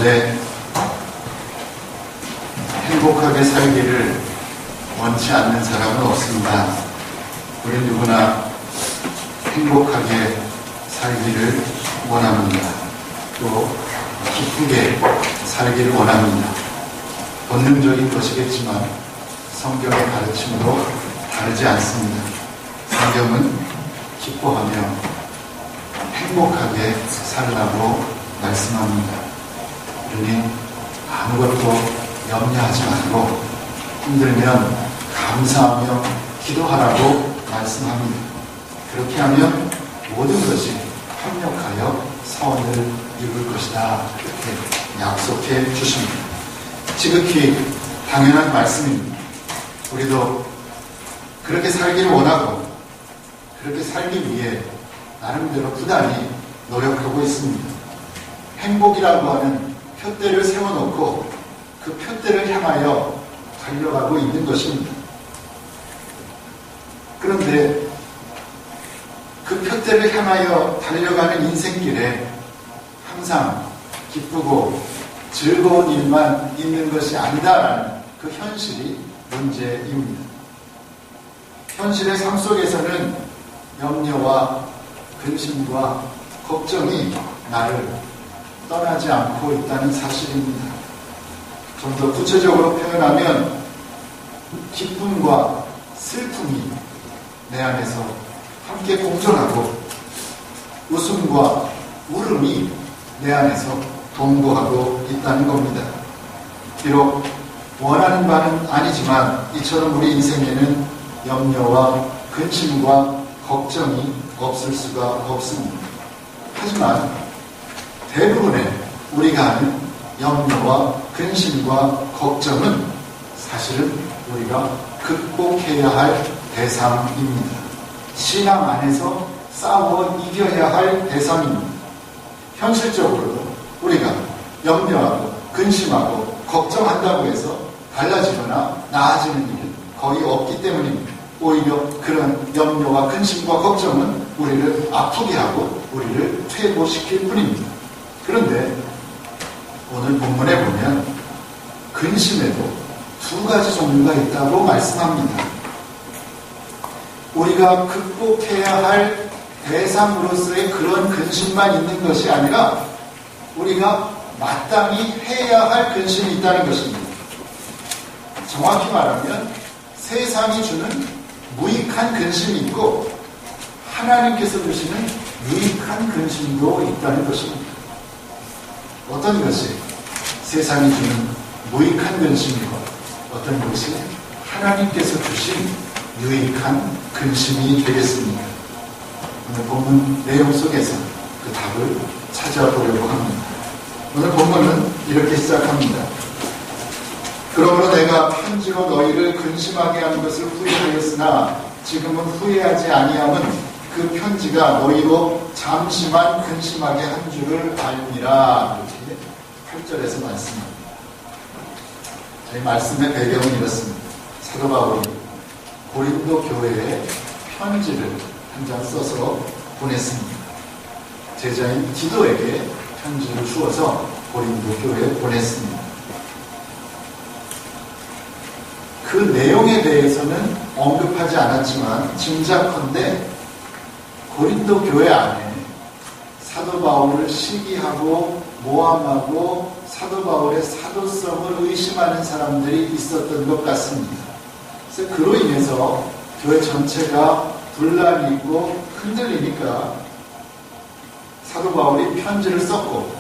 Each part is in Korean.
가운데 행복하게 살기를 원치 않는 사람은 없습니다. 우리 누구나 행복하게 살기를 원합니다. 또 기쁘게 살기를 원합니다. 본능적인 것이겠지만 성경의 가르침으로 다르지 않습니다. 성경은 기뻐하며 행복하게 살라고 말씀합니다. 그러니 아무것도 염려하지 말고 힘들면 감사하며 기도하라고 말씀합니다. 그렇게 하면 모든 것이 협력하여 선을 이룰 것이다. 이렇게 약속해 주십니다. 지극히 당연한 말씀입니다. 우리도 그렇게 살기를 원하고 그렇게 살기 위해 나름대로 부단히 노력하고 있습니다. 행복이라고 하는 표대를 세워놓고 그 표대를 향하여 달려가고 있는 것입니다. 그런데 그 표대를 향하여 달려가는 인생길에 항상 기쁘고 즐거운 일만 있는 것이 아니다라는 그 현실이 문제입니다. 현실의 삶 속에서는 염려와 근심과 걱정이 나를 떠나지 않고 있다는 사실입니다. 좀 더 구체적으로 표현하면 기쁨과 슬픔이 내 안에서 함께 공존하고 웃음과 울음이 내 안에서 동거하고 있다는 겁니다. 비록 원하는 바는 아니지만 이처럼 우리 인생에는 염려와 근심과 걱정이 없을 수가 없습니다. 하지만 대부분의 우리가 하는 염려와 근심과 걱정은 사실은 우리가 극복해야 할 대상입니다. 신앙 안에서 싸워 이겨야 할 대상입니다. 현실적으로도 우리가 염려하고 근심하고 걱정한다고 해서 달라지거나 나아지는 일은 거의 없기 때문입니다. 오히려 그런 염려와 근심과 걱정은 우리를 아프게 하고 우리를 퇴보시킬 뿐입니다. 그런데 오늘 본문에 보면 근심에도 두 가지 종류가 있다고 말씀합니다. 우리가 극복해야 할 대상으로서의 그런 근심만 있는 것이 아니라 우리가 마땅히 해야 할 근심이 있다는 것입니다. 정확히 말하면 세상이 주는 무익한 근심이 있고 하나님께서 주시는 유익한 근심도 있다는 것입니다. 어떤 것이 세상이 주는 무익한 근심이고 어떤 것이 하나님께서 주신 유익한 근심이 되겠습니다. 오늘 본문 내용 속에서 그 답을 찾아보려고 합니다. 오늘 본문은 이렇게 시작합니다. 그러므로 내가 편지로 너희를 근심하게 하는 것을 후회하였으나 지금은 후회하지 아니함은 그 편지가 너희로 잠시만 근심하게 한 줄을 알미라. 이렇게 8절에서 말씀합니다. 저희 말씀의 배경은 이렇습니다. 사도 바울이 고린도 교회에 편지를 한 장 써서 보냈습니다. 제자인 디도에게 편지를 주어서 고린도 교회에 보냈습니다. 그 내용에 대해서는 언급하지 않았지만 짐작컨대 고린도 교회 안에 사도 바울을 시기하고 모함하고 사도 바울의 사도성을 의심하는 사람들이 있었던 것 같습니다. 그래서 그로 인해서 교회 전체가 분란이 있고 흔들리니까 사도 바울이 편지를 썼고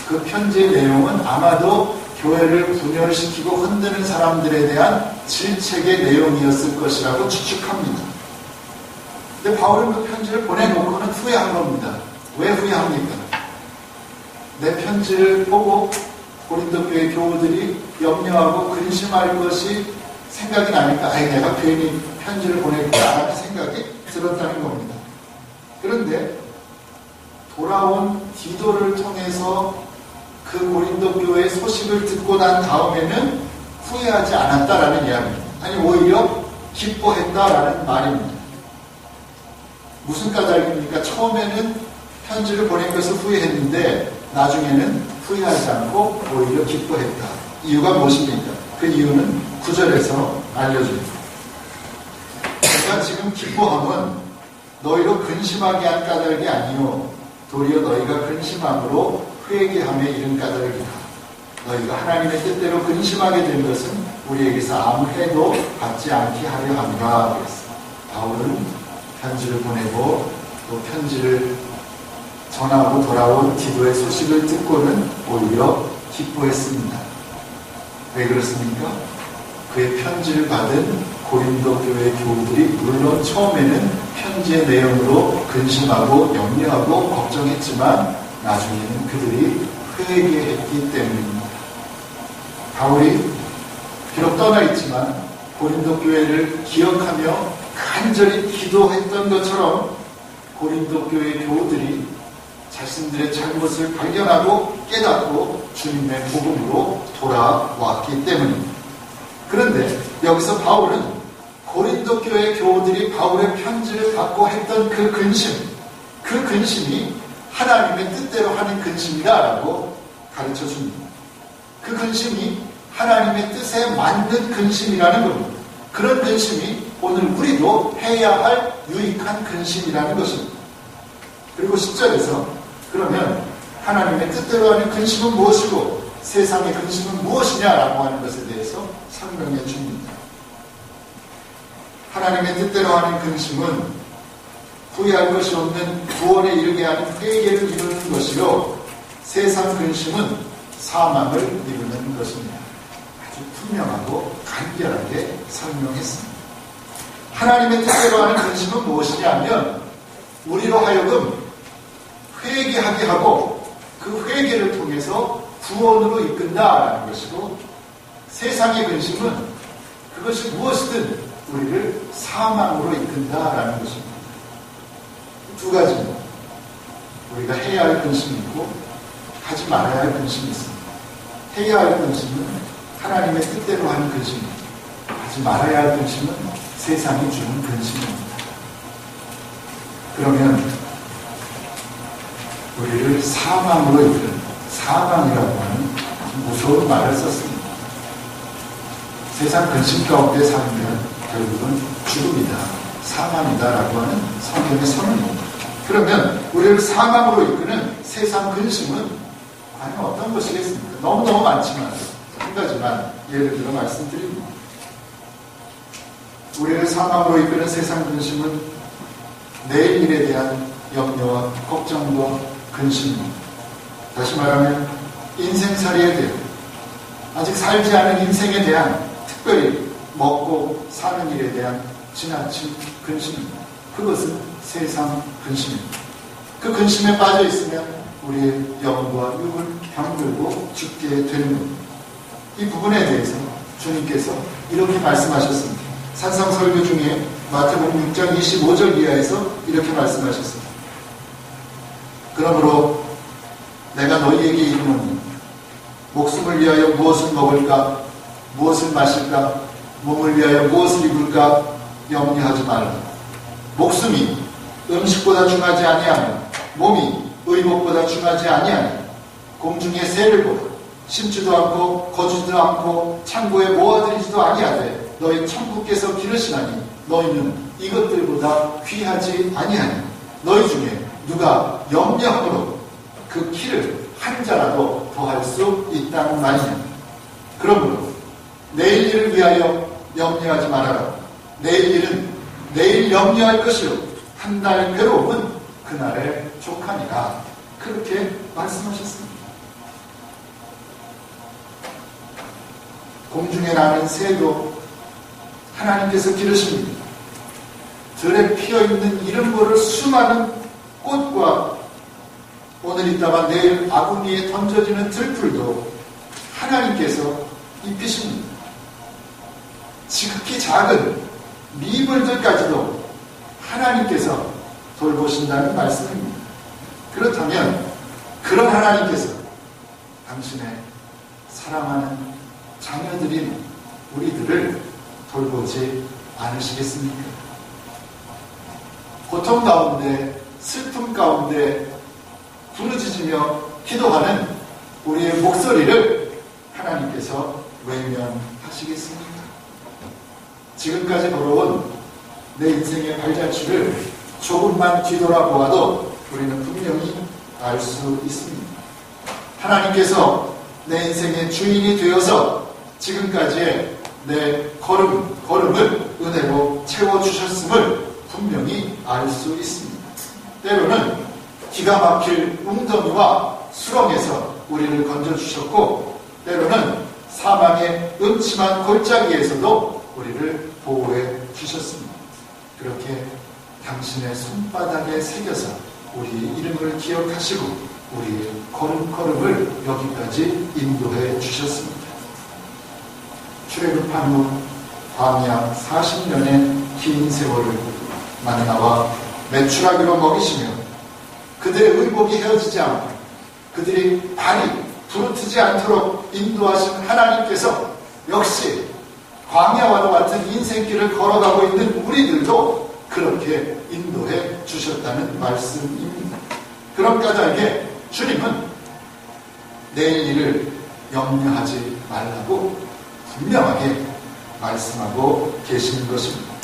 그 편지의 내용은 아마도 교회를 분열시키고 흔드는 사람들에 대한 질책의 내용이었을 것이라고 추측합니다. 근데 바울은 그 편지를 보내놓고는 후회한 겁니다. 왜 후회합니까? 내 편지를 보고 고린도 교회 교우들이 염려하고 근심할 것이 생각이 나니까 내가 괜히 편지를 보냈구나라는 생각이 들었다는 겁니다. 그런데 돌아온 디도를 통해서 그 고린도 교회의 소식을 듣고 난 다음에는 후회하지 않았다라는 이야기입니다. 아니 오히려 기뻐했다라는 말입니다. 무슨 까닭입니까? 처음에는 편지를 보낸 것을 후회했는데 나중에는 후회하지 않고 오히려 기뻐했다. 이유가 무엇입니까? 그 이유는 9절에서 알려줍니다. 내가 지금 기뻐함은 너희로 근심하게 한 까닭이 아니요 도리어 너희가 근심함으로 회개함에 이른 까닭이다. 너희가 하나님의 뜻대로 근심하게 된 것은 우리에게서 아무 해도 받지 않게 하려 함이라 그랬어요. 바울은 편지를 보내고 또 편지를 전하고 돌아온 디도의 소식을 듣고는 오히려 기뻐했습니다. 왜 그렇습니까? 그의 편지를 받은 고린도 교회 교우들이 물론 처음에는 편지의 내용으로 근심하고 염려하고 걱정했지만 나중에는 그들이 회개했기 때문입니다. 바울이 비록 떠나 있지만 고린도 교회를 기억하며 간절히 기도했던 것처럼 고린도 교회 교우들이 자신들의 잘못을 발견하고 깨닫고 주님의 복음으로 돌아왔기 때문입니다. 그런데 여기서 바울은 고린도 교회 교우들이 바울의 편지를 받고 했던 그 근심이 하나님의 뜻대로 하는 근심이다라고 가르쳐 줍니다. 그 근심이 하나님의 뜻에 맞는 근심이라는 겁니다. 그런 근심이 오늘 우리도 해야 할 유익한 근심이라는 것입니다. 그리고 10절에서 그러면 하나님의 뜻대로 하는 근심은 무엇이고 세상의 근심은 무엇이냐라고 하는 것에 대해서 설명해 줍니다. 하나님의 뜻대로 하는 근심은 후회할 것이 없는 구원에 이르게 하는 회개를 이루는 것이요 세상 근심은 사망을 이루는 것입니다. 아주 분명하고 간결하게 설명했습니다. 하나님의 뜻대로 하는 근심은 무엇이냐면 우리로 하여금 회개하게 하고 그 회개를 통해서 구원으로 이끈다라는 것이고 세상의 근심은 그것이 무엇이든 우리를 사망으로 이끈다라는 것입니다. 두 가지입니다. 우리가 해야 할 근심이 있고 하지 말아야 할 근심이 있습니다. 해야 할 근심은 하나님의 뜻대로 하는 근심입니다. 하지 말아야 할 근심은 세상이 주는 근심입니다. 그러면 우리를 사망으로 이끄는 사망이라고 하는 무서운 말을 썼습니다. 세상 근심 가운데 살면 결국은 죽음이다, 사망이다라고 하는 성경의 선언입니다. 그러면 우리를 사망으로 이끄는 세상 근심은 과연 어떤 것이겠습니까? 너무너무 많지만 한 가지만 예를 들어 말씀드립니다. 우리를 사망으로 이끄는 세상 근심은 내일 일에 대한 염려와 걱정과 근심입니다. 다시 말하면 인생살이에 대한 아직 살지 않은 인생에 대한 특별히 먹고 사는 일에 대한 지나친 근심입니다. 그것은 세상 근심입니다. 그 근심에 빠져 있으면 우리의 영과 육을 병들고 죽게 되는 겁니다. 이 부분에 대해서 주님께서 이렇게 말씀하셨습니다. 산상설교 중에 마태복음 6장 25절 이하에서 이렇게 말씀하셨습니다. 그러므로 내가 너희에게 이르노니 목숨을 위하여 무엇을 먹을까 무엇을 마실까 몸을 위하여 무엇을 입을까 염려하지 말라. 목숨이 음식보다 중하지 아니하며 몸이 의복보다 중하지 아니하며 공중의 새를 보라. 심지도 않고 거주지도 않고 창고에 모아들이지도 아니하되 너희 천국께서 기르시나니 너희는 이것들보다 귀하지 아니하니 너희 중에 누가 염려함으로 그 키를 한 자라도 더할 수 있다는 말이냐. 그러므로 내일 일을 위하여 염려하지 말아라. 내일 일은 내일 염려할 것이요 한 달 괴로움은 그날에 족하니라. 그렇게 말씀하셨습니다. 공중에 나는 새도 하나님께서 기르십니다. 들에 피어있는 이름 모를 수많은 꽃과 오늘 있다가 내일 아궁 이에 던져지는 들풀도 하나님께서 입히십니다. 지극히 작은 미물들까지도 하나님께서 돌보신다는 말씀입니다. 그렇다면 그런 하나님께서 당신의 사랑하는 자녀들인 우리들을 돌보지 않으시겠습니까? 고통 가운데 슬픔 가운데 부르짖으며 기도하는 우리의 목소리를 하나님께서 외면하시겠습니까? 지금까지 걸어온 내 인생의 발자취를 조금만 뒤돌아보아도 우리는 분명히 알 수 있습니다. 하나님께서 내 인생의 주인이 되어서 지금까지의 내 걸음을 은혜로 채워주셨음을 분명히 알 수 있습니다. 때로는 기가 막힐 웅덩이와 수렁에서 우리를 건져주셨고, 때로는 사망의 음침한 골짜기에서도 우리를 보호해 주셨습니다. 그렇게 당신의 손바닥에 새겨서 우리 이름을 기억하시고 우리의 걸음걸음을 여기까지 인도해 주셨습니다. 출애굽한 후 광야 40년의 긴 세월을 만나와 메추라기로 먹이시며 그들의 의복이 헤어지지 않고 그들이 발이 부르트지 않도록 인도하신 하나님께서 역시 광야와도 같은 인생길을 걸어가고 있는 우리들도 그렇게 인도해 주셨다는 말씀입니다. 그런 까닭에 주님은 내일 일을 염려하지 말라고 분명하게 말씀하고 계시는 것입니다.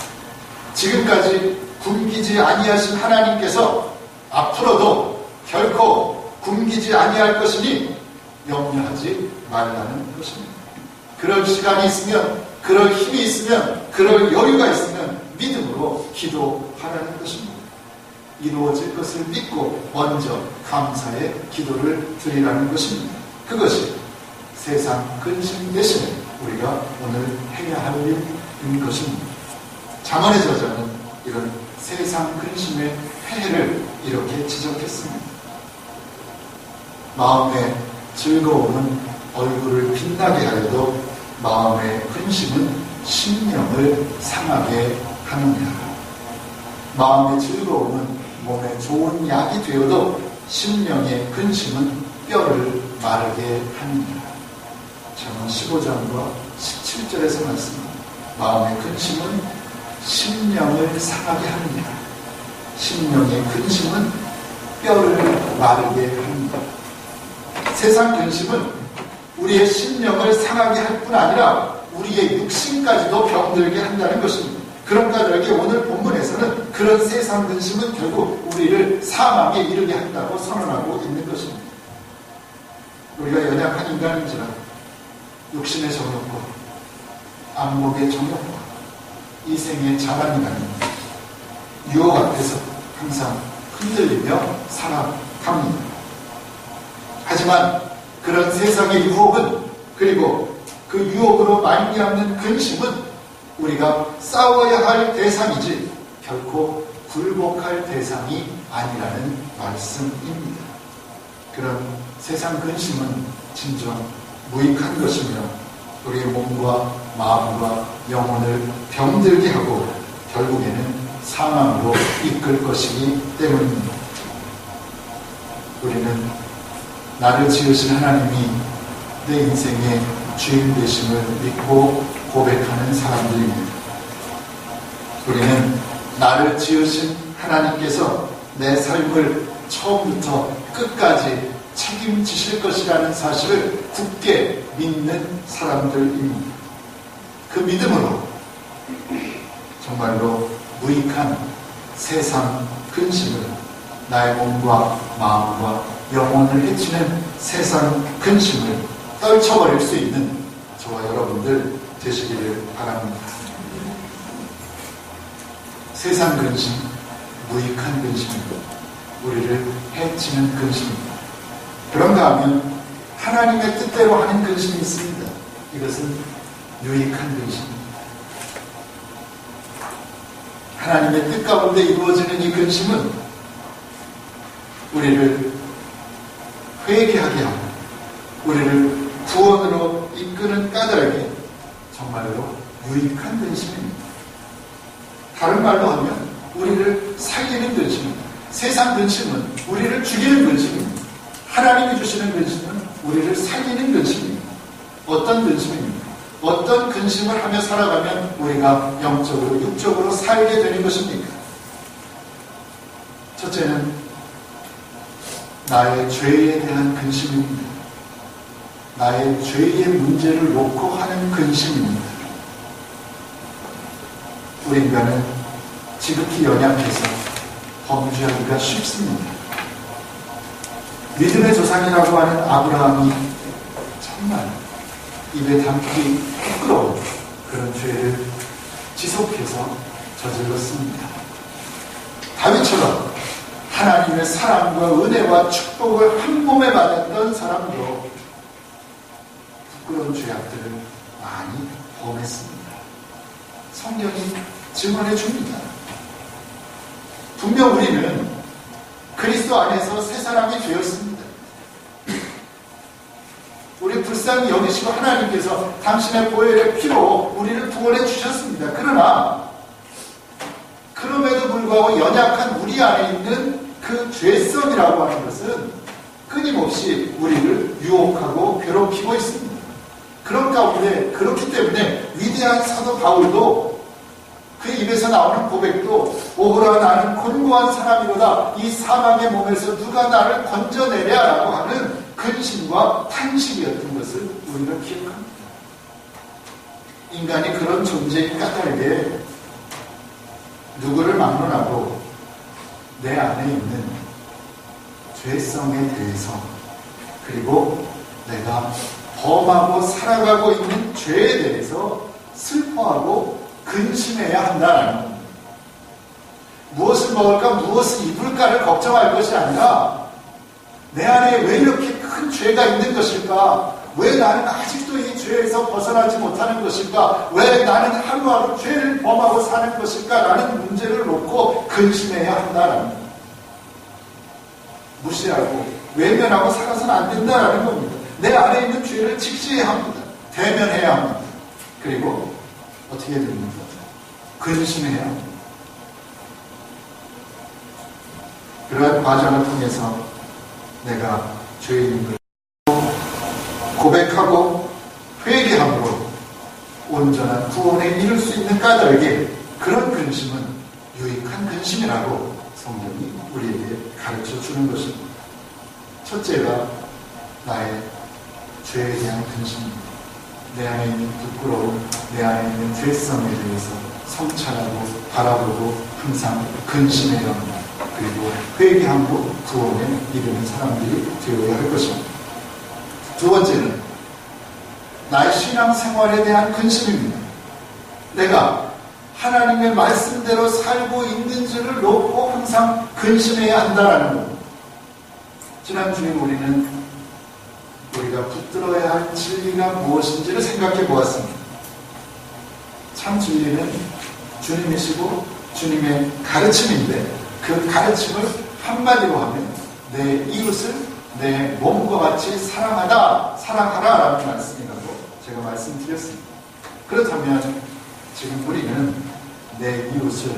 지금까지 굶기지 아니하신 하나님께서 앞으로도 결코 굶기지 아니할 것이니 염려하지 말라는 것입니다. 그럴 시간이 있으면, 그럴 힘이 있으면, 그럴 여유가 있으면 믿음으로 기도하라는 것입니다. 이루어질 것을 믿고 먼저 감사의 기도를 드리라는 것입니다. 그것이 세상 근심 대신에 우리가 오늘 해야 할 일인 것입니다. 잠언의 저자는 이런 세상 근심의 폐해를 이렇게 지적했습니다. 마음의 즐거움은 얼굴을 빛나게 하여도 마음의 근심은 심령을 상하게 하느니라. 마음의 즐거움은 몸에 좋은 약이 되어도 심령의 근심은 뼈를 마르게 하느니라. 잠언 15장과 17절에서 말씀합니다. 마음의 근심은 심령을 상하게 하느니라. 심령의 근심은 뼈를 마르게 합니다. 세상 근심은 우리의 심령을 상하게 할 뿐 아니라 우리의 육신까지도 병들게 한다는 것입니다. 그런 까닭에 오늘 본문에서는 그런 세상 근심은 결국 우리를 사망에 이르게 한다고 선언하고 있는 것입니다. 우리가 연약한 인간인지라 육신의 정욕과 안목의 정욕과 이생의 자만이라는 유혹 앞에서 항상 흔들리며 살아갑니다. 하지만 그런 세상의 유혹은, 그리고 그 유혹으로 말미암는 근심은 우리가 싸워야 할 대상이지 결코 굴복할 대상이 아니라는 말씀입니다. 그런 세상 근심은 진정 무익한 것이며 우리의 몸과 마음과 영혼을 병들게 하고 결국에는 사망으로 이끌 것이기 때문입니다. 우리는 나를 지으신 하나님이 내 인생의 주인 되심을 믿고 고백하는 사람들입니다. 우리는 나를 지으신 하나님께서 내 삶을 처음부터 끝까지 책임지실 것이라는 사실을 굳게 믿는 사람들입니다. 그 믿음으로 정말로 무익한 세상 근심을, 나의 몸과 마음과 영혼을 해치는 세상 근심을 떨쳐버릴 수 있는 저와 여러분들 되시기를 바랍니다. 세상 근심, 무익한 근심입니다. 우리를 해치는 근심입니다. 그런가 하면 하나님의 뜻대로 하는 근심이 있습니다. 이것은 유익한 근심입니다. 하나님의 뜻 가운데 이루어지는 이 근심은 우리를 회개하게 하고 우리를 구원으로 이끄는 까닭에 정말로 유익한 근심입니다. 다른 말로 하면 우리를 살리는 근심입니다. 세상 근심은 우리를 죽이는 근심입니다. 하나님이 주시는 근심은 우리를 살리는 근심입니다. 어떤 근심입니까? 어떤 근심을 하며 살아가면 우리가 영적으로 육적으로 살게 되는 것입니까? 첫째는 나의 죄에 대한 근심입니다. 나의 죄의 문제를 놓고 하는 근심입니다. 우리 인간은 지극히 연약해서 범죄하기가 쉽습니다. 믿음의 조상이라고 하는 아브라함이 정말 입에 담기 부끄러운 그런 죄를 지속해서 저질렀습니다. 다윗처럼 하나님의 사랑과 은혜와 축복을 한 몸에 받았던 사람도 부끄러운 죄악들을 많이 범했습니다. 성경이 증언해 줍니다. 분명 우리는 그리스도 안에서 새 사람이 되었습니다. 우리 불쌍히 여기시고 하나님께서 당신의 보혈의 피로 우리를 구원해 주셨습니다. 그러나 그럼에도 불구하고 연약한 우리 안에 있는 그 죄성이라고 하는 것은 끊임없이 우리를 유혹하고 괴롭히고 있습니다. 그런 가운데 그렇기 때문에 위대한 사도 바울도 그 입에서 나오는 고백도 오호라 나는 곤고한 사람이로다 이 사망의 몸에서 누가 나를 건져내랴 라고 하는 근심과 탄식이었던 것을 우리가 기억합니다. 인간이 그런 존재인 까닭에 누구를 막론하고 내 안에 있는 죄성에 대해서 그리고 내가 범하고 살아가고 있는 죄에 대해서 슬퍼하고 근심해야 한다는 겁니다. 무엇을 먹을까 무엇을 입을까를 걱정할 것이 아니라 내 안에 왜 이렇게 큰 죄가 있는 것일까? 왜 나는 아직도 이 죄에서 벗어나지 못하는 것일까? 왜 나는 하루하루 죄를 범하고 사는 것일까? 라는 문제를 놓고 근심해야 한다는 겁니다. 무시하고 외면하고 살아서는 안 된다는 겁니다. 내 안에 있는 죄를 직시해야 합니다. 대면해야 합니다. 그리고 어떻게 해야 됩니까? 근심해야 합니다. 그러한 과정을 통해서 내가 죄인임을 고백하고 회개함으로 온전한 구원에 이를 수 있는 까닭에 그런 근심은 유익한 근심이라고 성경이 우리에게 가르쳐 주는 것입니다. 첫째가 나의 죄에 대한 근심입니다. 내 안에 있는 부끄러움, 내 안에 있는 죄성에 대해서 성찰하고 바라보고 항상 근심해야 합니다. 그리고 회개함으로 구원에 이르는 사람들이 되어야 할 것입니다. 두 번째는 나의 신앙생활에 대한 근심입니다. 내가 하나님의 말씀대로 살고 있는지를 놓고 항상 근심해야 한다는 겁니다. 지난주에 우리가 붙들어야 할 진리가 무엇인지를 생각해 보았습니다. 참 진리는 주님이시고 주님의 가르침인데 그 가르침을 한마디로 하면 내 이웃을 내 몸과 같이 사랑하라 라는 말씀이라고 제가 말씀드렸습니다. 그렇다면 지금 우리는 내 이웃을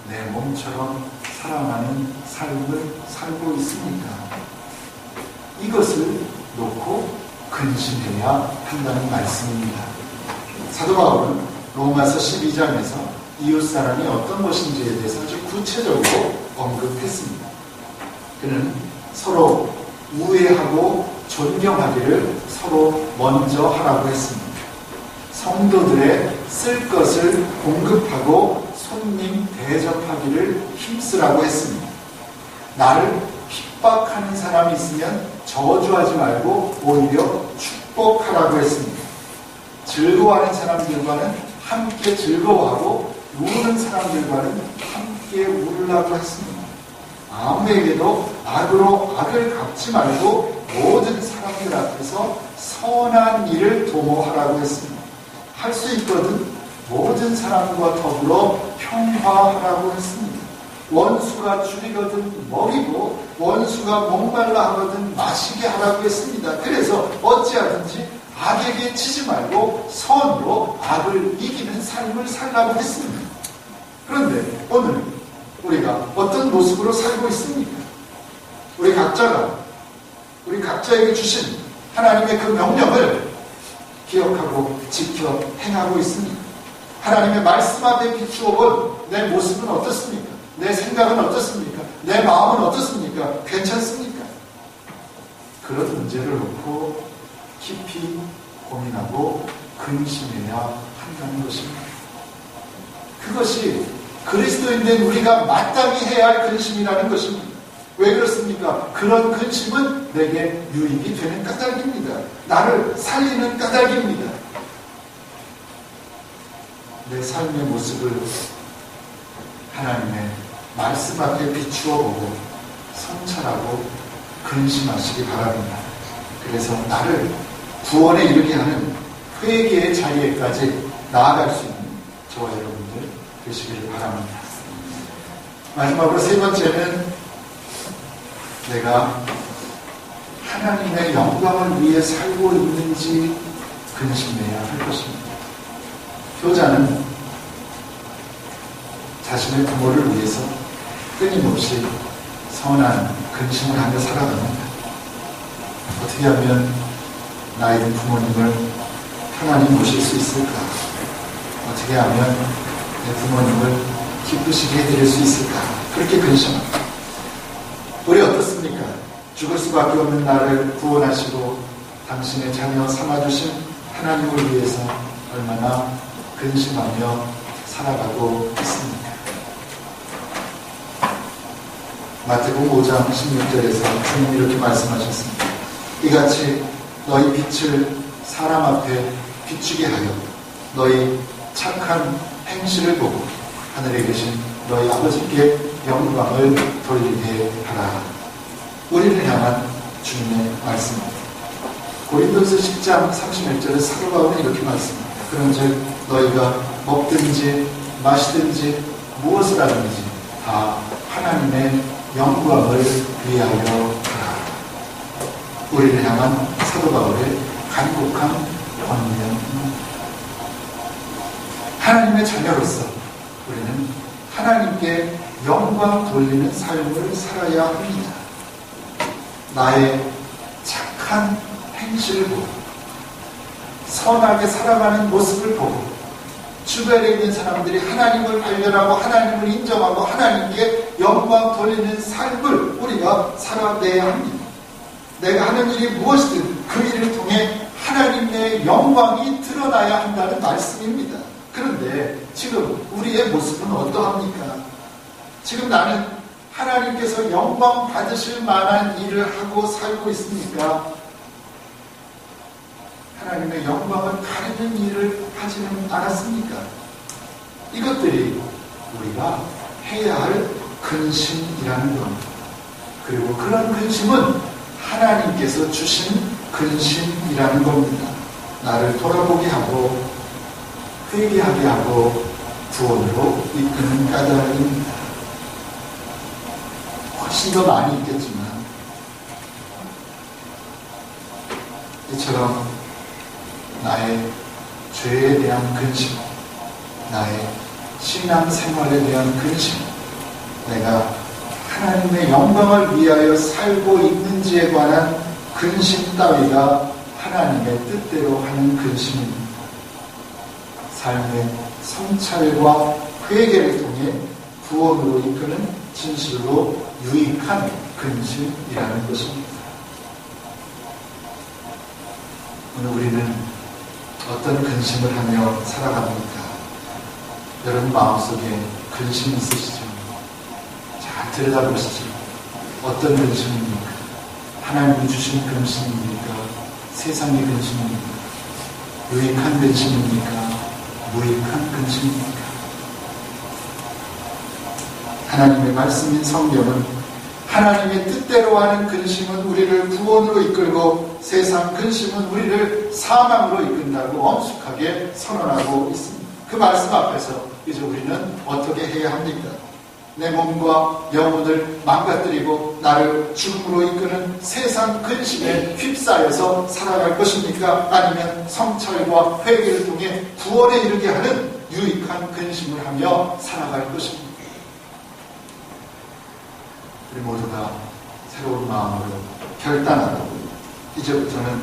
내 몸처럼 사랑하는 삶을 살고 있습니까? 이것을 놓고 근심해야 한다는 말씀입니다. 사도 바울은 로마서 12장에서 이웃사랑이 어떤 것인지에 대해서 아주 구체적으로 언급했습니다. 그는 서로 우애하고 존경하기를 서로 먼저 하라고 했습니다. 성도들의 쓸 것을 공급하고 손님 대접하기를 힘쓰라고 했습니다. 나를 핍박하는 사람이 있으면 저주하지 말고 오히려 축복하라고 했습니다. 즐거워하는 사람들과는 함께 즐거워하고 우는 사람들과는 함께 울으라고 했습니다. 아무에게도 악으로 악을 갚지 말고 모든 사람들 앞에서 선한 일을 도모하라고 했습니다. 할 수 있거든 모든 사람과 더불어 평화하라고 했습니다. 원수가 줄이거든 먹이고 원수가 목말라 하거든 마시게 하라고 했습니다. 그래서 어찌하든지 악에게 치지 말고 선으로 악을 이기는 삶을 살라고 했습니다. 그런데 오늘 우리가 어떤 모습으로 살고 있습니까? 우리 각자에게 주신 하나님의 그 명령을 기억하고 지켜 행하고 있습니다. 하나님의 말씀 앞에 비추어 본 내 모습은 어떻습니까? 내 생각은 어떻습니까? 내 마음은 어떻습니까? 괜찮습니까? 그런 문제를 놓고 깊이 고민하고 근심해야 한다는 것입니다. 그것이 그리스도인된 우리가 마땅히 해야 할 근심이라는 것입니다. 왜 그렇습니까? 그런 근심은 내게 유익이 되는 까닭입니다. 나를 살리는 까닭입니다. 내 삶의 모습을 하나님의 말씀 앞에 비추어 보고 성찰하고 근심하시기 바랍니다. 그래서 나를 구원에 이르게 하는 회개의 자리에까지 나아갈 수 있는 저와 여러분들 되시기를 바랍니다. 마지막으로 세 번째는 내가 하나님의 영광을 위해 살고 있는지 근심해야 할 것입니다. 효자는 자신의 부모를 위해서 끊임없이 선한 근심을 하며 살아갑니다. 어떻게 하면 나의 부모님을 편안히 모실 수 있을까? 어떻게 하면 내 부모님을 기쁘시게 해드릴 수 있을까? 그렇게 근심합니다. 우리 어떻습니까? 죽을 수밖에 없는 나를 구원하시고 당신의 자녀 삼아주신 하나님을 위해서 얼마나 근심하며 살아가고 있습니까? 마태복음 5장 16절에서 주님이 이렇게 말씀하셨습니다. 이같이 너희 빛을 사람 앞에 비추게 하여 너희 착한 행실을 보고 하늘에 계신 너희 아버지께 영광을 돌리게 하라. 우리를 향한 주님의 말씀입니다. 고린도서 10장 31절에 사도 바울은 이렇게 말씀합니다. 그런즉 너희가 먹든지 마시든지 무엇을 하든지 다 하나님의 영광을 위하여 하라. 우리를 향한 사도 바울의 간곡한 권면입니다. 하나님의 자녀로서 우리는 하나님께 영광 돌리는 삶을 살아야 합니다. 나의 착한 행실을 보고 선하게 살아가는 모습을 보고 주변에 있는 사람들이 하나님을 발견하고 하나님을 인정하고 하나님께 영광 돌리는 삶을 우리가 살아내야 합니다. 내가 하는 일이 무엇이든 그 일을 통해 하나님의 영광이 드러나야 한다는 말씀입니다. 그런데 지금 우리의 모습은 어떠합니까? 지금 나는 하나님께서 영광 받으실 만한 일을 하고 살고 있습니까? 하나님의 영광을 가리는 일을 하지는 않았습니까? 이것들이 우리가 해야 할 근심이라는 겁니다. 그리고 그런 근심은 하나님께서 주신 근심이라는 겁니다. 나를 돌아보게 하고 회개하게 하고 구원으로 이끄는 까닭입니다. 훨씬 더 많이 있겠지만 이처럼 나의 죄에 대한 근심, 나의 신앙생활에 대한 근심, 내가 하나님의 영광을 위하여 살고 있는지에 관한 근심 따위가 하나님의 뜻대로 하는 근심입니다. 삶의 성찰과 회개를 통해 구원으로 이끄는 진실로 유익한 근심이라는 것입니다. 오늘 우리는 어떤 근심을 하며 살아갑니까? 여러분 마음속에 근심이 있으시죠? 잘 들여다보시죠. 어떤 근심입니까? 하나님이 주신 근심입니까? 세상의 근심입니까? 유익한 근심입니까? 무익한 근심입니까? 하나님의 말씀인 성경은 하나님의 뜻대로 하는 근심은 우리를 구원으로 이끌고 세상 근심은 우리를 사망으로 이끈다고 엄숙하게 선언하고 있습니다. 그 말씀 앞에서 이제 우리는 어떻게 해야 합니까? 내 몸과 영혼을 망가뜨리고 나를 죽음으로 이끄는 세상 근심에 휩싸여서 살아갈 것입니까? 아니면 성찰과 회개를 통해 구원에 이르게 하는 유익한 근심을 하며 살아갈 것입니까? 우리 모두가 새로운 마음으로 결단하고 이제부터는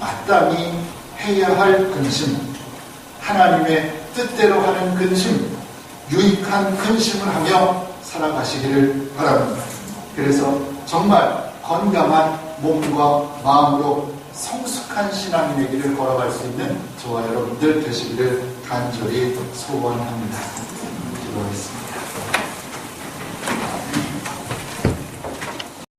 마땅히 해야 할 근심, 하나님의 뜻대로 하는 근심, 유익한 근심을 하며 살아가시기를 바랍니다. 그래서 정말 건강한 몸과 마음으로 성숙한 신앙인의 길을 걸어갈 수 있는 저와 여러분들 되시기를 간절히 소원합니다. 기도하겠습니다.